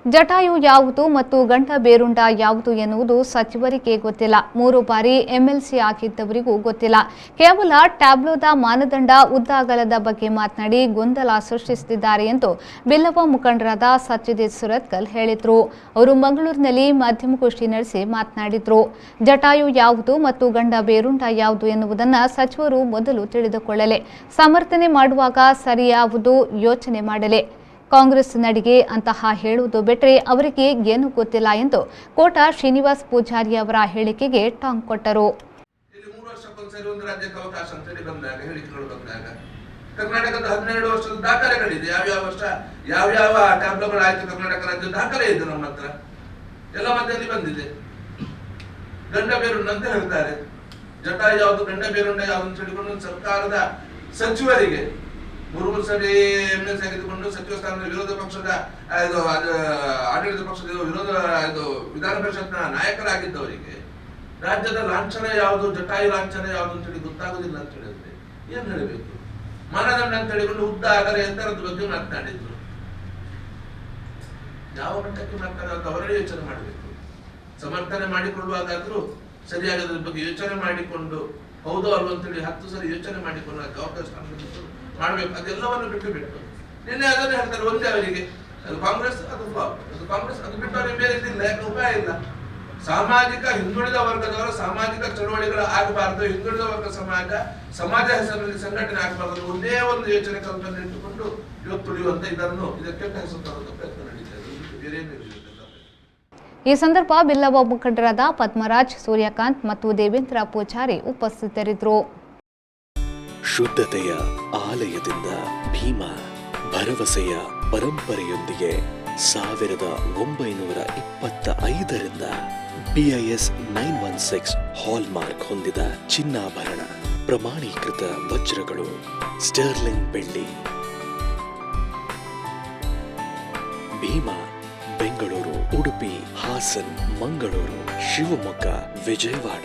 ಜಟಾಯು ಯಾವುದು ಮತ್ತು ಗಂಟ ಬೇರುಂಡ ಯಾವುದು ಎನ್ನುವುದು ಸಚಿವರಿಗೆ ಗೊತ್ತಿಲ್ಲ. 3 ಬಾರಿ ಎಂಎಲ್ಸಿ ಆಗಿದ್ದವರಿಗೂ ಗೊತ್ತಿಲ್ಲ. ಕೇವಲ ಟ್ಯಾಬ್ಲೋದ ಮಾನದಂಡ ಉದ್ದ ಬಗ್ಗೆ ಮಾತನಾಡಿ ಗೊಂದಲ ಸೃಷ್ಟಿಸುತ್ತಿದ್ದಾರೆ ಎಂದು ಬಿಲ್ಲವ ಮುಖಂಡರಾದ ಸಚ್ಚಿದೇವ್ ಸುರತ್ಕಲ್ ಹೇಳಿದರು. ಅವರು ಮಂಗಳೂರಿನಲ್ಲಿ ಮಾಧ್ಯಮಗೋಷ್ಠಿ ನಡೆಸಿ ಮಾತನಾಡಿದರು. ಜಟಾಯು ಯಾವುದು ಮತ್ತು ಗಂಡ ಬೇರುಂಡ ಯಾವುದು ಎನ್ನುವುದನ್ನು ಸಚಿವರು ಮೊದಲು ತಿಳಿದುಕೊಳ್ಳಲಿ. ಸಮರ್ಥನೆ ಮಾಡುವಾಗ ಸರಿ ಯಾವುದು ಯೋಚನೆ ಮಾಡಲಿ. ಕಾಂಗ್ರೆಸ್ ನಡಿಗೆ ಅಂತಹ ಹೇಳುವುದು ಬಿಟ್ಟರೆ ಅವರಿಗೆ ಏನು ಗೊತ್ತಿಲ್ಲ ಎಂದು ಕೋಟ ಶ್ರೀನಿವಾಸ್ ಪೂಜಾರಿ ಅವರ ಹೇಳಿಕೆಗೆ ಟಾಂಗ್ ಕೊಟ್ಟರು. ಕರ್ನಾಟಕದ 12 ವರ್ಷದ ದಾಖಲೆಗಳಿದೆ. ಯಾವ ವರ್ಷ ಯಾವ ಟ್ಯಾಬ್ಲೋಗಳು ಆಯ್ತು ಕರ್ನಾಟಕ ರಾಜ್ಯ ದಾಖಲೆ ಇದೆ ನಮ್ಮ ಹತ್ರ, ಎಲ್ಲ ಮಧ್ಯದಲ್ಲಿ ಬಂದಿದೆ. ಗಂಡ ಬೇರುಂಡ ಅಂತ ಹೇಳ್ತಾರೆ. ಜಟಾಯು ಯಾವುದು ಗಂಡ ಬೇರುಂಡ ಯಾವುದು ಅಂತ ಹೇಳಿಕೊಂಡು ಸರ್ಕಾರದ ಸಚಿವರಿಗೆ 3 ಸರಿ ಎಂಎಲ್ಸಿ ಆಗಿದ್ದುಕೊಂಡು ಸಚಿವ ಸ್ಥಾನದ ವಿರೋಧ ಪಕ್ಷದ ಆಡಳಿತ ಪಕ್ಷದ ವಿಧಾನ ಪರಿಷತ್ನ ನಾಯಕರಾಗಿದ್ದವರಿಗೆ ರಾಜ್ಯದ ಲಾಂಛನ ಯಾವುದು, ಜಟಾಯು ಲಾಂಛನ ಯಾವುದು ಅಂತ ಹೇಳಿ ಗೊತ್ತಾಗುದಿಲ್ಲ ಅಂತ ಹೇಳಿದ್ರೆ ಏನ್ ಹೇಳಬೇಕು? ಮಾನದಂಡ ಅಂತ ಹೇಳಿಕೊಂಡು ಉದ್ದ ಆಗಲ ಎತ್ತರದ ಬಗ್ಗೆ ಮಾತನಾಡಿದ್ರು. ಯಾವ ಮಟ್ಟಕ್ಕೆ ಮಾತನಾಡ ಅಂತ ಅವರೇ ಯೋಚನೆ ಮಾಡಬೇಕು. ಸಮರ್ಥನೆ ಮಾಡಿಕೊಳ್ಳುವಾಗಾದ್ರೂ ಸರಿಯಾಗದ್ರ ಬಗ್ಗೆ ಯೋಚನೆ ಮಾಡಿಕೊಂಡು ಹೌದು ಅಲ್ವ ಅಂತೇಳಿ 10 ಸರಿ ಯೋಚನೆ ಮಾಡಿಕೊಂಡು ಜವಾಬ್ದಾರಿ ಸ್ಥಾನದಲ್ಲಿ ಮಾಡ್ಬೇಕು. ಅದೆಲ್ಲವನ್ನು ಬಿಟ್ಟು ನಿನ್ನೆ ಅದನ್ನು ಹೇಳ್ತಾರೆ ಒಂದೇ ಅವರಿಗೆ, ಅದು ಕಾಂಗ್ರೆಸ್, ಅದು ಫ್ಲಾಪ್, ಅದು ಕಾಂಗ್ರೆಸ್, ಅದು ಬಿಟ್ಟು ಅವರಿಗೆ ಬೇರೆ ಇದಿಲ್ಲ, ಯಾಕೆ ಉಪಾಯ ಇಲ್ಲ. ಸಾಮಾಜಿಕ ಹಿಂದುಳಿದ ವರ್ಗದವರ ಸಾಮಾಜಿಕ ಚಳವಳಿಗಳು ಆಗಬಾರದು, ಹಿಂದುಳಿದ ವರ್ಗ ಸಮಾಜ ಹೆಸರಿನಲ್ಲಿ ಸಂಘಟನೆ ಆಗಬಾರದು, ಒಂದೇ ಒಂದು ಯೋಚನೆ ಕಲ್ಪನೆ ಇಟ್ಟುಕೊಂಡು ಇವತ್ತು ತುಳಿಯುವಂತ ಇದಕ್ಕೆ ಹೆಸರು ತರುವಂತ ಪ್ರಯತ್ನ ನಡೀತದೆ. ಬೇರೆ ಈ ಸಂದರ್ಭ ಬಿಲ್ಲವ ಮುಖಂಡರಾದ ಪದ್ಮರಾಜ್, ಸೂರ್ಯಕಾಂತ್ ಮತ್ತು ದೇವೇಂದ್ರ ಪೂಜಾರಿ ಉಪಸ್ಥಿತರಿದ್ದರು. ಶುದ್ಧತೆಯ ಆಲಯದಿಂದ ಭೀಮಾ, ಭರವಸೆಯ ಪರಂಪರೆಯೊಂದಿಗೆ 1925ರಿಂದ BIS 916 ಹಾಲ್ಮಾರ್ಕ್ ಹೊಂದಿದ ಚಿನ್ನಾಭರಣ, ಪ್ರಮಾಣೀಕೃತ ವಜ್ರಗಳು, ಸ್ಟರ್ಲಿಂಗ್ ಬೆಳ್ಳಿ. ಭೀಮಾ ಬೆಂಗಳೂರು, ಉಡುಪಿ, ಹಾಸನ್, ಮಂಗಳೂರು, ಶಿವಮೊಗ್ಗ, ವಿಜಯವಾಡ.